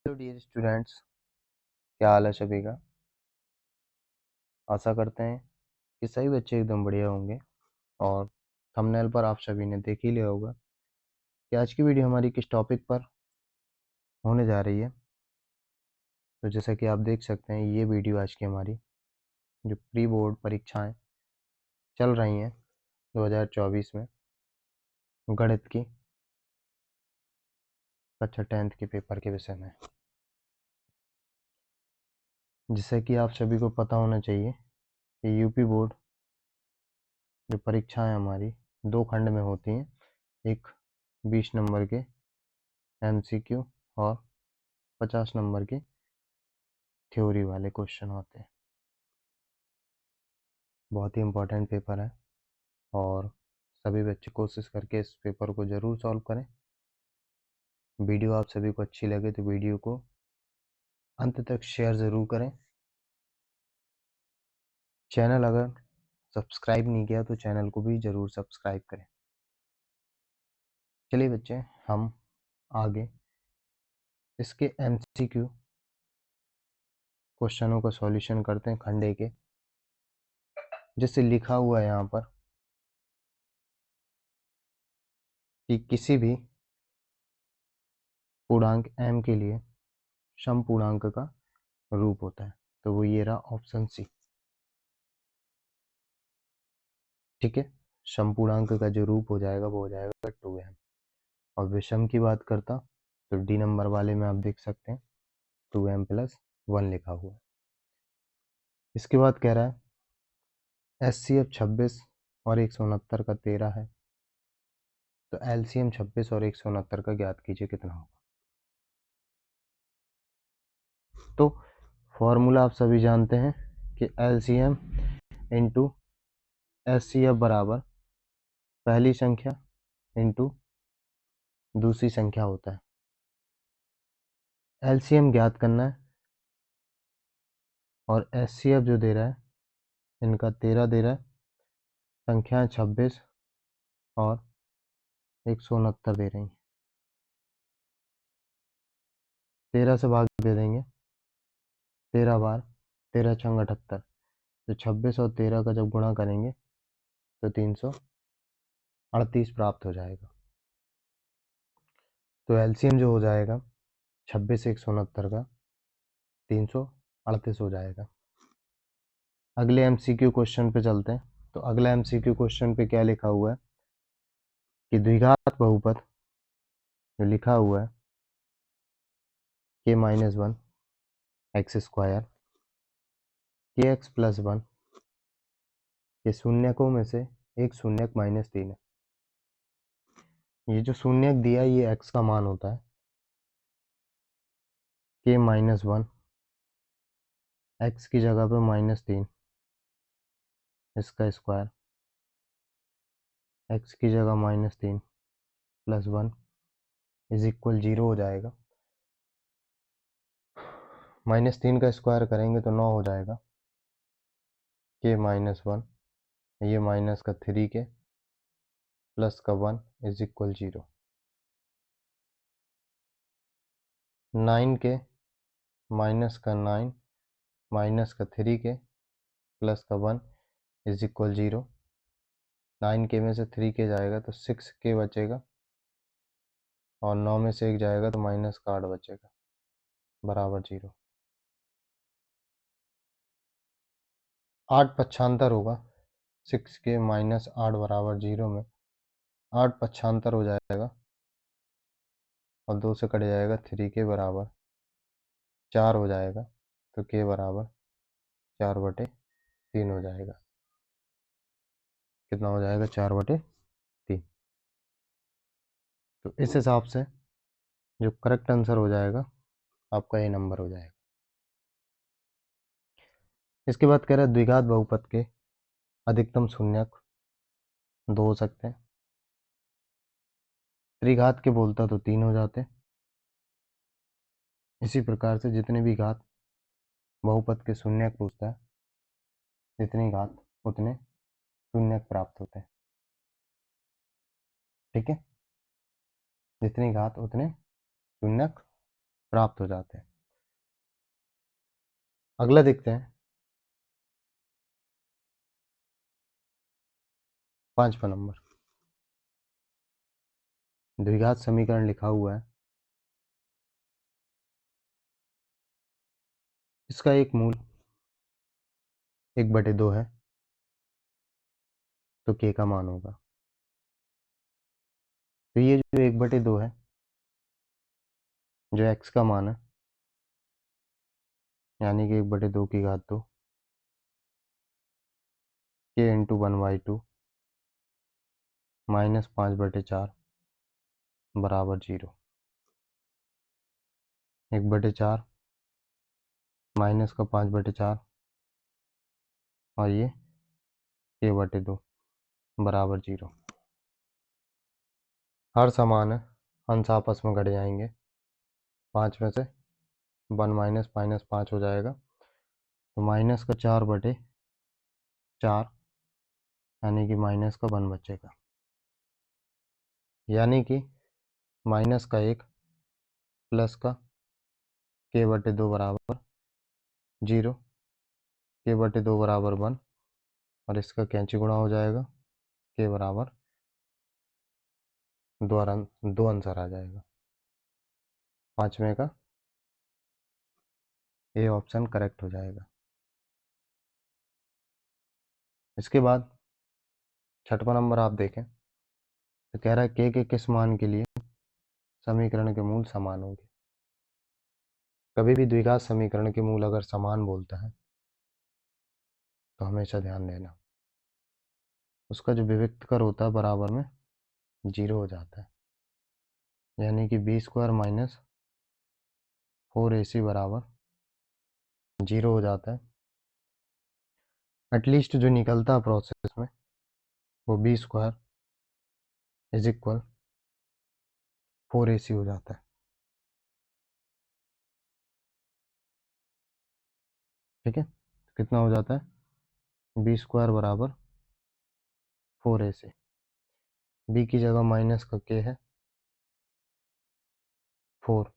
Hello dear students, क्या हाल है सभी का। आशा करते हैं कि सभी बच्चे एकदम बढ़िया होंगे। और थंबनेल पर आप सभी ने देख ही लिया होगा कि आज की वीडियो हमारी किस टॉपिक पर होने जा रही है। तो जैसा कि आप देख सकते हैं, ये वीडियो आज की हमारी जो प्री बोर्ड परीक्षाएं चल रही हैं 2024 में गणित की कक्षा 10th के पेपर के विषय में, जिससे कि आप सभी को पता होना चाहिए कि यूपी बोर्ड जो परीक्षाएं हमारी 2 खंड में होती हैं। एक 20 नंबर के MCQ और 50 नंबर के थ्योरी वाले क्वेश्चन होते हैं। बहुत ही इम्पोर्टेंट पेपर है और सभी बच्चे कोशिश करके इस पेपर को ज़रूर सॉल्व करें। वीडियो आप सभी को अच्छी लगे तो वीडियो को अंत तक शेयर ज़रूर करें। चैनल अगर सब्सक्राइब नहीं किया तो चैनल को भी ज़रूर सब्सक्राइब करें। चलिए बच्चे, हम आगे इसके MCQ क्वेश्चनों का सॉल्यूशन करते हैं खंड ए के, जिससे लिखा हुआ है यहाँ पर कि किसी भी पूर्णांक m के लिए सम पूर्णांक का रूप होता है। तो वो ये रहा ऑप्शन सी। ठीक है, सम पूर्णांक का जो रूप हो जाएगा वो हो जाएगा 2m। और विषम की बात करता तो डी नंबर वाले में आप देख सकते हैं 2m + 1 लिखा हुआ है। इसके बाद कह रहा है HCF 26 और 169 का 13 है, तो LCM 26 और 169 का ज्ञात कीजिए कितना होगा। तो फॉर्मूला आप सभी जानते हैं कि LCM इंटू HCF बराबर पहली संख्या इंटू दूसरी संख्या होता है। LCM ज्ञात करना है और HCF जो दे रहा है इनका 13 दे रहा है, संख्याएं 26 और 169 दे रही हैं। 13 से भाग दे देंगे, 13 बार 13 छंग 78, तो 26 और 13 का जब गुणा करेंगे तो 338 प्राप्त हो जाएगा। तो LCM जो हो जाएगा 26 169 का 338 हो जाएगा। अगले MCQ क्वेश्चन पे चलते हैं। तो अगला MCQ क्वेश्चन पे क्या लिखा हुआ है कि द्विघात बहुपद जो लिखा हुआ है k-1 x² kx + 1 ये शून्यकों में से एक शून्यक -3 है। ये जो शून्यक दिया है ये x का मान होता है, k-1 x की जगह पे -3 इसका स्क्वायर, x की जगह -3 + 1 = 0 हो जाएगा। -3 का स्क्वायर करेंगे तो 9 हो जाएगा। k-1 ये माइनस का 3k प्लस का 1 = 0। 9k माइनस का 9 माइनस का 3k प्लस का 1 = 0। 9k में से 3k जाएगा तो 6k बचेगा और 9 में से 1 जाएगा तो माइनस का 8 बचेगा बराबर 0। 8 पक्षांतर होगा, 6k - 8 बराबर 0 में 8 पक्षांतर हो जाएगा और 2 से कट जाएगा, 3k बराबर 4 हो जाएगा। तो k बराबर 4/3 हो जाएगा। कितना हो जाएगा? 4/3। तो इस हिसाब से जो करेक्ट आंसर हो जाएगा आपका ये नंबर हो जाएगा। इसके बाद कह रहा है द्विघात बहुपद के अधिकतम शून्यक 2 हो सकते हैं। त्रिघात के बोलता तो 3 हो जाते। इसी प्रकार से जितने भी घात बहुपद के शून्यक पूछता है, जितनी घात उतने शून्यक प्राप्त होते हैं। ठीक है, जितनी घात उतने शून्यक प्राप्त हो जाते हैं। अगला देखते हैं 5वां नंबर। द्विघात समीकरण लिखा हुआ है, इसका एक मूल 1/2 है, तो k का मान होगा। तो ये जो 1/2 है, जो x का मान है, यानी कि 1/2 की घात 2 k इंटू 1/2 माइनस 5/4 बराबर 0। 1/4 माइनस का 5/4 और ये k/2 बराबर 0। हर समान है, अंश आपस में घट जाएंगे, 5 में से 1 माइनस माइनस 5 हो जाएगा, तो माइनस का 4/4 यानी कि माइनस का 1 बचेगा, यानी कि माइनस का 1 प्लस का k/2 बराबर 0, k/2 बराबर 1 और इसका कैंची गुणा हो जाएगा, k बराबर 2 आंसर आ जाएगा। 5वें का ए ऑप्शन करेक्ट हो जाएगा। इसके बाद 6वां नंबर आप देखें तो कह रहा है k के किस मान के लिए समीकरण के मूल समान होंगे। कभी भी द्विघात समीकरण के मूल अगर समान बोलता है तो हमेशा ध्यान देना उसका जो विविक्त कर होता है बराबर में 0 हो जाता है, यानी कि b² माइनस 4ac बराबर 0 हो जाता है। एटलीस्ट जो निकलता है प्रोसेस में वो b² इज इक्वल 4ac हो जाता है। ठीक है, तो कितना हो जाता है b² बराबर 4ac। b की जगह माइनस का k है 4,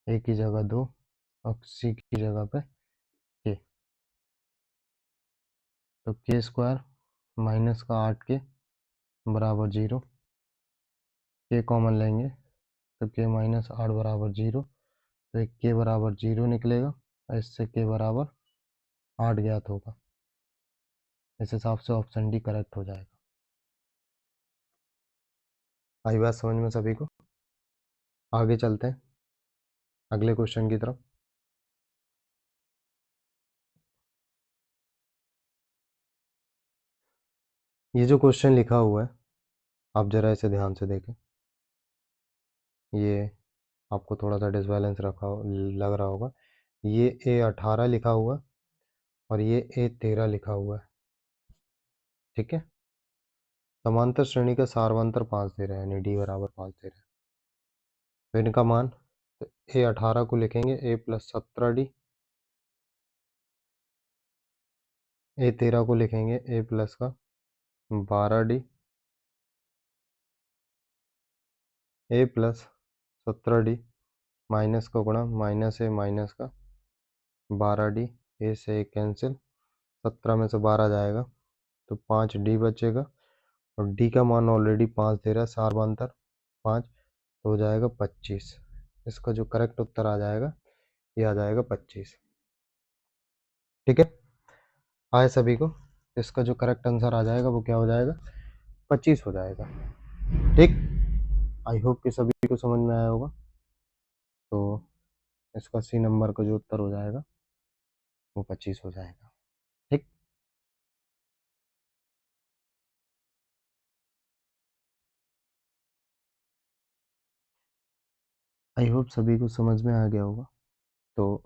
a की जगह 2 और c की जगह पे k, तो k² माइनस का 8k बराबर 0, k कॉमन लेंगे तो k माइनस 8 बराबर 0, तो एक k बराबर 0 निकलेगा और इससे k बराबर 8 ज्ञात होगा। इस हिसाब से ऑप्शन डी करेक्ट हो जाएगा। आई बात समझ में सभी को? आगे चलते हैं अगले क्वेश्चन की तरफ। ये जो क्वेश्चन लिखा हुआ है आप जरा इसे ध्यान से देखें। ये आपको थोड़ा सा डिसबैलेंस लग रहा होगा। ये A18 लिखा हुआ है और ये A13 लिखा हुआ है। ठीक है, समांतर श्रेणी का सारवंतर 5 दे रहा है, यानी डी बराबर 5 दे रहा है। तो इनका मान, तो A18 को लिखेंगे a प्लस 17d, A13 को लिखेंगे a प्लस का 12d, a plus 17d minus का गुणा माइनस का 12d, ए से एक कैंसिल, 17 में से 12 जाएगा तो 5d बचेगा और d का मान ऑलरेडी 5 दे रहा है, सारवांतर 5, तो हो जाएगा 25। इसका जो करेक्ट उत्तर आ जाएगा ये आ जाएगा 25। ठीक है, आए सभी को? इसका जो करेक्ट आंसर आ जाएगा वो क्या हो जाएगा, 25 हो जाएगा। ठीक, आई होप कि सभी को समझ में आया होगा। तो इसका सी नंबर का जो उत्तर हो जाएगा वो 25 हो जाएगा। ठीक, आई होप सभी को समझ में आ गया होगा। तो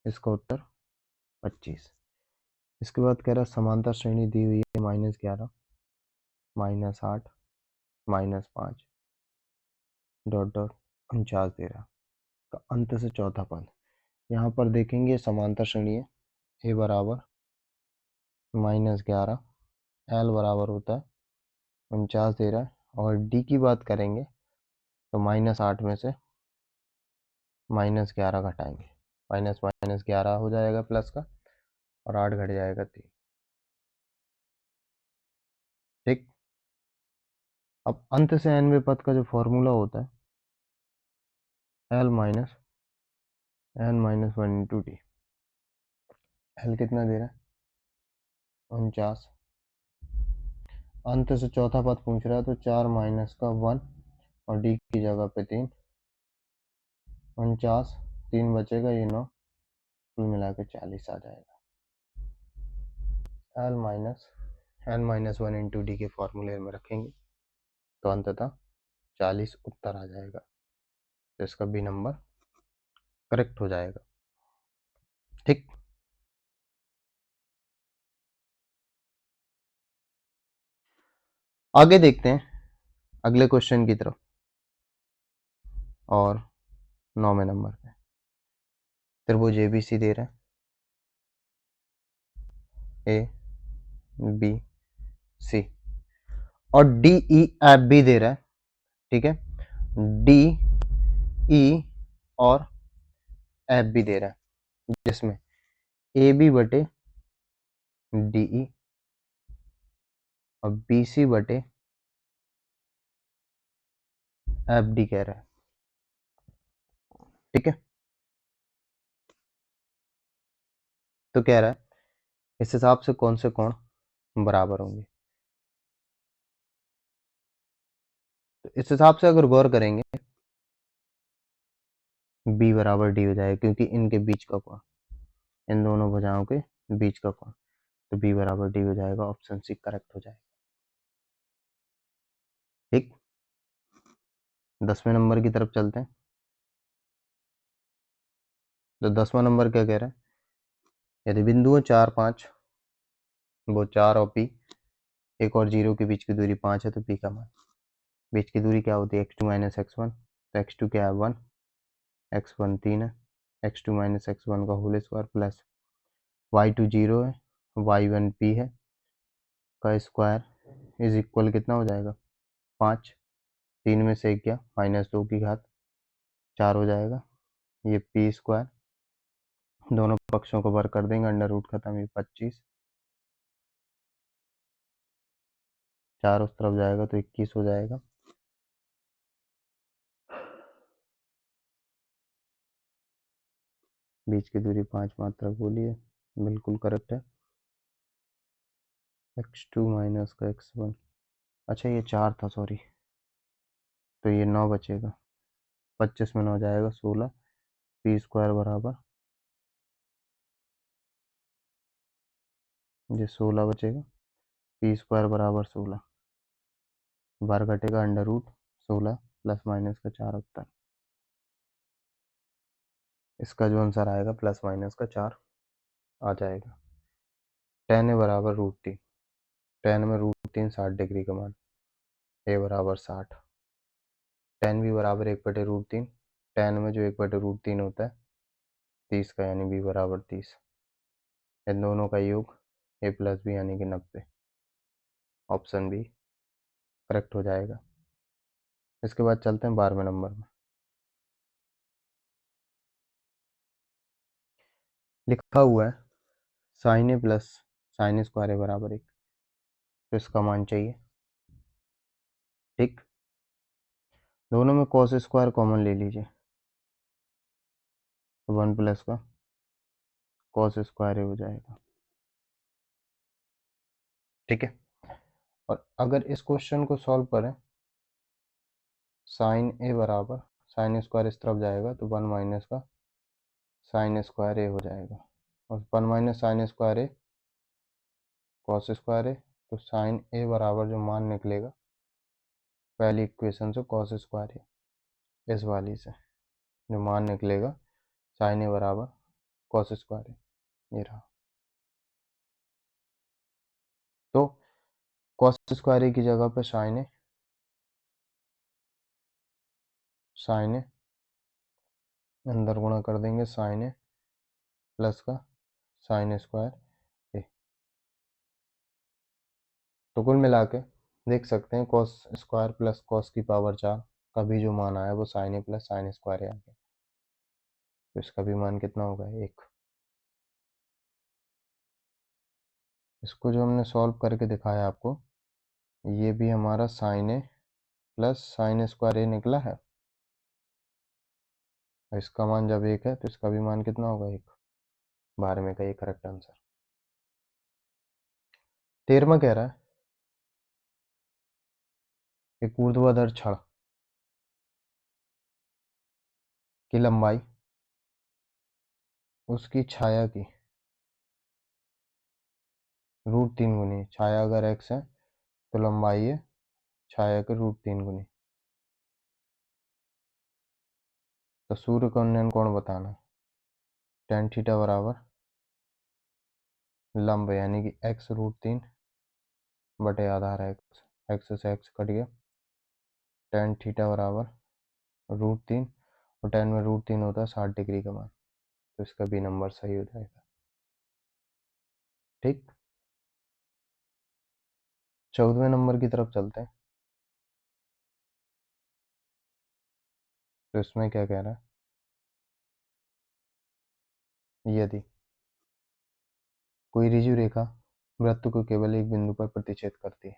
इसका उत्तर 25। इसके बाद कह रहा समांतर श्रेणी दी हुई है -11 -8 -5 डॉट डॉट 49 दे रहा का अंत से चौथा पद। यहाँ पर देखेंगे समांतर श्रेणी है, ए बराबर -11, एल बराबर होता है 49 दे रहा है, और डी की बात करेंगे तो -8 में से -11 घटाएंगे, माइनस माइनस 11 हो जाएगा प्लस का, और 8 घट जाएगा 3। ठीक। अब अंत से nवें पद का जो फॉर्मूला होता है l minus n minus 1 into T. l कितना दे रहा है? 49। अंत से चौथा पद पूछ रहा है तो 4 माइनस का 1 और डी की जगह पे 3, 49, 3 बचेगा, ये 9, कुल मिला के 40 आ जाएगा। l minus n minus 1 into D के फॉर्मूले में रखेंगे तो अंततः 40 उत्तर आ जाएगा, तो इसका बी नंबर करेक्ट हो जाएगा। ठीक। आगे देखते हैं अगले क्वेश्चन की तरफ, और 9वें नंबर पे त्रिभुज एबीसी दे रहा है, ए बी सी, और डी ई एफ भी दे रहा है। ठीक है, डी ई और एफ भी दे रहा है, जिसमें ए बी बटे डी ई और बी सी बटे एफ डी कह रहा है। ठीक है, तो कह रहा है इस हिसाब से कौन से कोण बराबर होंगे। तो इस हिसाब से अगर गौर करेंगे, बी बराबर डी हो जाएगा, क्योंकि इनके बीच का कोण, इन दोनों भुजाओं के बीच का कोण, तो बी बराबर डी हो जाएगा, ऑप्शन सी करेक्ट हो जाएगा। ठीक। 10वें नंबर की तरफ चलते हैं। तो 10वां नंबर क्या कह रहा है, यदि बिंदुओं 4 5, वो 4 और पी, एक और 0 के बीच की दूरी 5 है, तो पी का मान, बीच की दूरी क्या होती है, x2 माइनस x1, तो x2 क्या है 1, x1 3 है, x2 माइनस x1 का होल स्क्वायर प्लस y2 0 है, y1 p है का स्क्वायर इज इक्वल कितना हो जाएगा 5, 3 में से 1 गया, -2 की घात 4 हो जाएगा, ये पी स्क्वायर, दोनों पक्षों को वर्ग कर देंगे, अंडर रूट खत्म, ये 25, 4 उस तरफ जाएगा तो 21 हो जाएगा। बीच की दूरी 5 मात्रक बोली है, बिल्कुल करेक्ट है। x2 माइनस का x1, अच्छा ये 4 था, सॉरी, तो ये 9 बचेगा, 25 में 9 जाएगा 16, पी स्क्वायर बराबर, ये 16 बचेगा, पी स्क्वायर बराबर 16, बार घटेगा, अंडर रूट 16 प्लस माइनस का 4 उत्तर, इसका जो आंसर आएगा प्लस माइनस का 4 आ जाएगा। tan ए बराबर √3, tan में √3 60 डिग्री का मान, ए बराबर 60, tan भी बराबर 1/√3, tan में जो 1/√3 होता है 30 का, यानी बी बराबर 30, इन दोनों का योग ए प्लस बी यानी कि 90, ऑप्शन बी करेक्ट हो जाएगा। इसके बाद चलते हैं 12वें नंबर में। लिखा हुआ है साइन ए प्लस साइन स्क्वायर ए बराबर 1, तो इसका मान चाहिए। ठीक, दोनों में कॉस स्क्वायर कॉमन ले लीजिए, तो 1 प्लस का कॉस स्क्वायर ए हो जाएगा। ठीक है, और अगर इस क्वेश्चन को सॉल्व करें, साइन ए बराबर साइन स्क्वायर इस तरफ जाएगा तो 1 माइनस का साइन स्क्वायर ए हो जाएगा, और 1 माइनस साइन स्क्वायर ए कॉस स्क्वायर ए, तो साइन ए बराबर जो मान निकलेगा पहली इक्वेशन से कॉस स्क्वायर ए, इस वाली से जो मान निकलेगा साइन ए बराबर कॉस स्क्वायर ए, ये रहा। तो कॉस स्क्वायर ए की जगह पे साइन ए अंदर गुणा कर देंगे, साइन ए प्लस का साइन स्क्वायर ए, तो कुल मिला के देख सकते हैं कॉस स्क्वायर प्लस कॉस की पावर 4 का भी जो मान आया वो साइन ए प्लस साइन स्क्वायर ए आ गया। तो इसका भी मान कितना होगा 1। इसको जो हमने सॉल्व करके दिखाया आपको, ये भी हमारा साइन ए प्लस साइन स्क्वायर ए निकला है। इसका मान जब 1 है तो इसका भी मान कितना होगा 1। 12वें का ये करेक्ट आंसर। 13वां कह रहा है एक ऊर्ध्वाधर छड़ की लंबाई उसकी छाया की √3 गुनी। छाया अगर x है तो लंबाई है छाया के √3 गुनी। तो सूर्य का उन्नयन कोण बताना है। tan थीटा बराबर लंब यानी कि x√3 बटे आधार x। x से x कट गया। tan थीटा बराबर √3 और tan में √3 होता है 60 डिग्री का मान। तो इसका भी नंबर सही हो जाएगा। ठीक, 14वें नंबर की तरफ चलते हैं। तो इसमें क्या कह रहा है, यदि कोई ऋजु रेखा वृत्त को केवल एक बिंदु पर प्रतिच्छेद करती है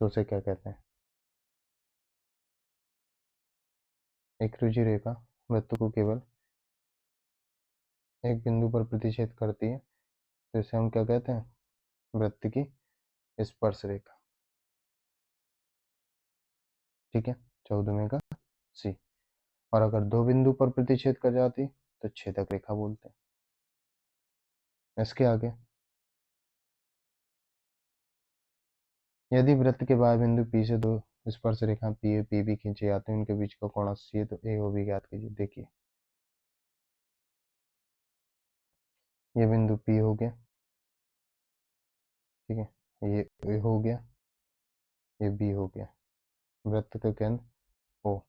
तो उसे क्या कहते हैं। एक ऋजु रेखा वृत्त को केवल एक बिंदु पर प्रतिच्छेद करती है तो इसे हम क्या कहते हैं, वृत्त की स्पर्श रेखा। ठीक है, 14वें का सी। और अगर दो बिंदु पर प्रतिच्छेद कर जाती तो छेदक रेखा बोलते हैं। इसके आगे, यदि वृत्त के बाह्य बिंदु P से दो स्पर्श रेखा पी ए पी बी खींचे जाते हैं, उनके बीच का कोण 80 है, तो ए ओ बी ज्ञात कीजिए। देखिए, ये बिंदु P हो गया, ठीक है, ये ए हो गया, ये बी हो गया, वृत्त का केंद्र ओ।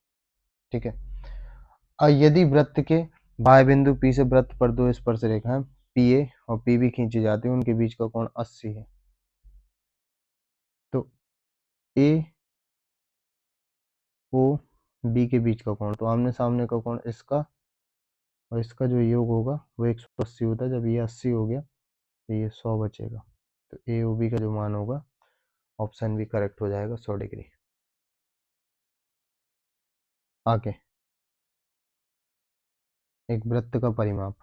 ठीक है, और यदि वृत्त के बाह्य बिंदु P से वृत्त पर दो स्पर्श रेखाएं पी ए और पी बी खींची जाती है, उनके बीच का कोण 80 है, तो ए ओ बी के बीच का कोण, तो आमने सामने का कोण इसका और इसका जो योग होगा वो 180 होता है। जब ये 80 हो गया तो ये 100 बचेगा, तो ए ओ बी का जो मान होगा ऑप्शन भी करेक्ट हो जाएगा, 100 डिग्री। आगे, एक वृत्त का परिमाप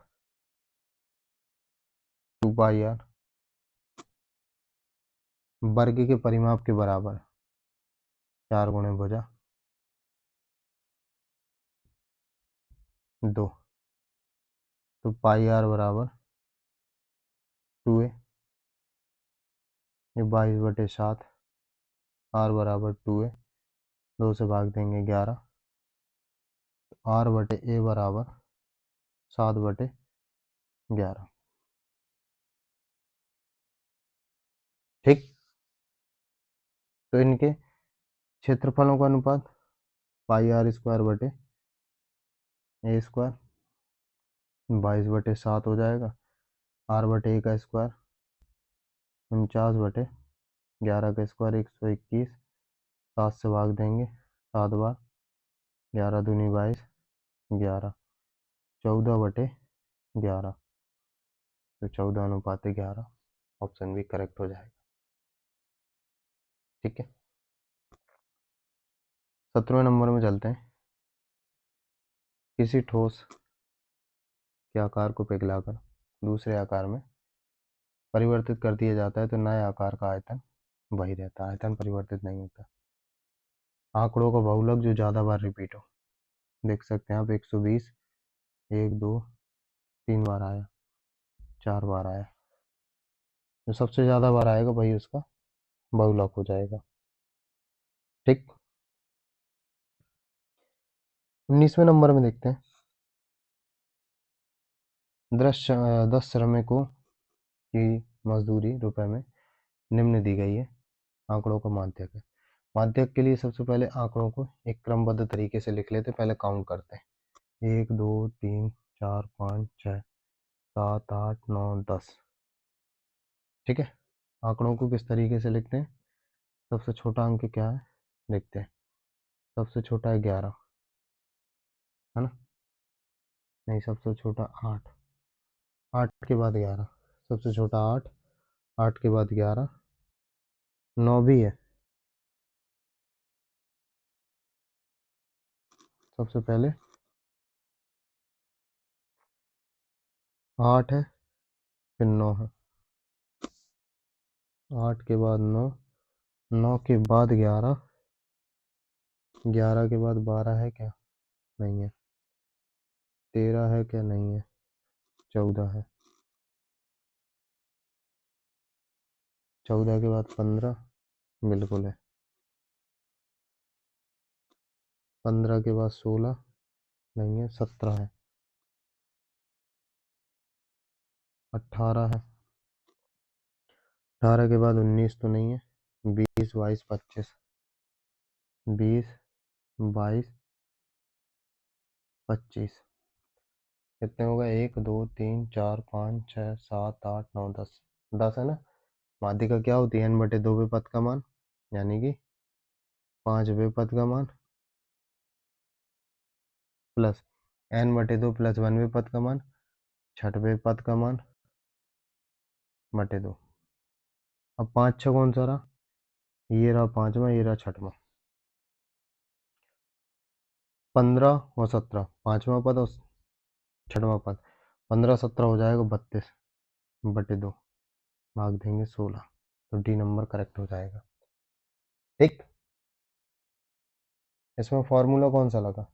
2πr वर्ग के परिमाप के बराबर 4 गुणे भुजा 2, तो πr बराबर 2a, ये 22/7, r बराबर 2a, 2 से भाग देंगे 11, r बटे a बराबर 7/11। ठीक, तो इनके क्षेत्रफलों का अनुपात πr² बटे a², 22/7 हो जाएगा। r बटे a का स्क्वायर 49/11 का स्क्वायर 121, 7 से भाग देंगे 7 बार, 11 दूनी 22, 11, 14/11, तो 14:11 ऑप्शन भी करेक्ट हो जाएगा। ठीक है, 17वें नंबर में चलते हैं। किसी ठोस के आकार को पिघलाकर दूसरे आकार में परिवर्तित कर दिया जाता है तो नए आकार का आयतन वही रहता है, आयतन परिवर्तित नहीं होता। आंकड़ों का बहुलक जो ज़्यादा बार रिपीट हो, देख सकते हैं आप 120, 1 2 3 बार आया, 4 बार आया, जो सबसे ज़्यादा बार आएगा वही उसका बहुलक हो जाएगा। ठीक, 19वें नंबर में देखते हैं। 10 श्रमिकों की मजदूरी रुपए में निम्न दी गई है, आंकड़ों का माध्यक है। माध्यक के लिए सबसे पहले आंकड़ों को एक क्रमबद्ध तरीके से लिख लेते, पहले काउंट करते हैं 1 2 3 4 5 6 7 8 9 10। ठीक है, आंकड़ों को किस तरीके से लिखते हैं, सबसे छोटा अंक क्या है लिखते हैं, सबसे छोटा है 11, है ना, नहीं, सबसे छोटा 8, 8 के बाद 11, सबसे छोटा 8, 8 के बाद 11, 9 भी है, सबसे पहले 8 है, फिर 9 है, 8 के बाद 9, 9 के बाद 11, 11 के बाद 12 है क्या? नहीं है। 13 है क्या? नहीं है। 14 है, 14 के बाद 15, बिल्कुल है। 15 के बाद 16, नहीं है। 17 है। 18 है। 18 के बाद 19 तो नहीं है। 20, 22, 25, 20, 22, 25, कितने हो गए? 1, 2, 3, 4, 5, 6, 7, 8, 9, 10, 10 है ना। माध्यिका क्या होती है? n/2 वे पद का मान, यानी कि 5 वे पद का मान प्लस n/2 प्लस 1 वे पद का मान, छठवें पद का मान बटे 2। अब 5 6 कौन सा रहा? ये रहा पांचवा, ये रहा छठवा। 15 और 17, पांचवा पद और छठवा पद, 15 17 हो जाएगा 32 बटे 2, भाग देंगे 16, तो डी नंबर करेक्ट हो जाएगा। ठीक, इसमें फॉर्मूला कौन सा लगा?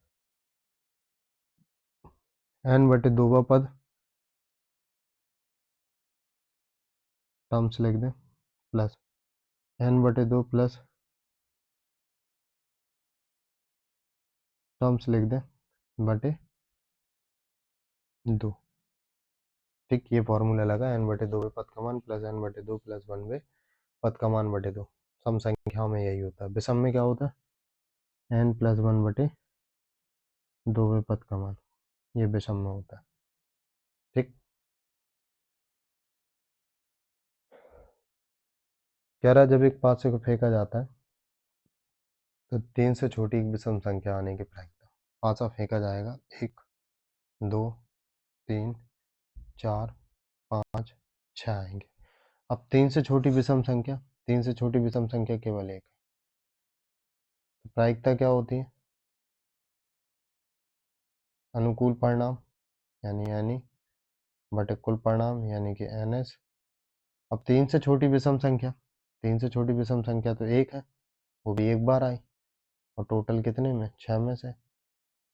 n/2 का पद टर्म्स लिख दें, प्लस n/2 प्लस टर्म्स लिख दें बटे 2। ठीक, ये फॉर्मूला लगा n/2 पद का मान प्लस n/2 प्लस 1 वे पद का मान बटे 2। सम संख्याओं में यही होता है। विषम में क्या होता है? n प्लस 1 बटे 2 वे पद का मान, ये विषम में होता है। ठीक, कह रहा है जब एक पासे को फेंका जाता है तो 3 से छोटी एक विषम संख्या आने की प्रायिकता। पासा फेंका जाएगा, 1, 2, 3, 4, 5, 6 आएंगे। अब 3 से छोटी विषम संख्या, 3 से छोटी विषम संख्या केवल एक है, तो प्रायिकता क्या होती है? अनुकूल परिणाम यानी एन बटे कुल परिणाम यानी कि NS। अब 3 से छोटी विषम संख्या, 3 से छोटी विषम संख्या तो एक है, वो भी एक बार आई, और टोटल कितने में? 6 में से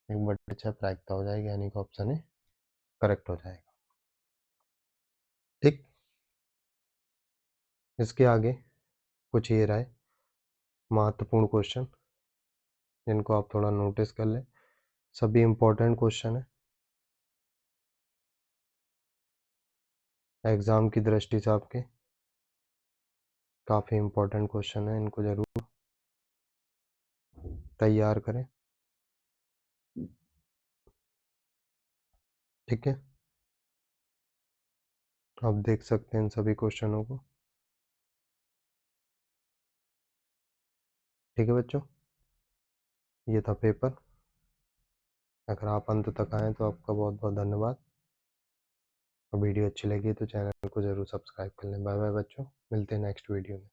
1/6 प्रायिकता हो जाएगी, यानी कि ऑप्शन ए करेक्ट हो जाएगा। ठीक, इसके आगे कुछ ये रहे महत्वपूर्ण क्वेश्चन, जिनको आप थोड़ा नोटिस कर लें। सभी इंपॉर्टेंट क्वेश्चन है, एग्जाम की दृष्टि से आपके काफ़ी इंपॉर्टेंट क्वेश्चन है, इनको जरूर तैयार करें। ठीक है, आप देख सकते हैं इन सभी क्वेश्चनों को। ठीक है बच्चों, ये था पेपर। अगर आप अंत तक आए तो आपका बहुत बहुत धन्यवाद, और वीडियो अच्छी लगी तो चैनल को ज़रूर सब्सक्राइब कर लें। बाय बाय बच्चों, मिलते हैं नेक्स्ट वीडियो में।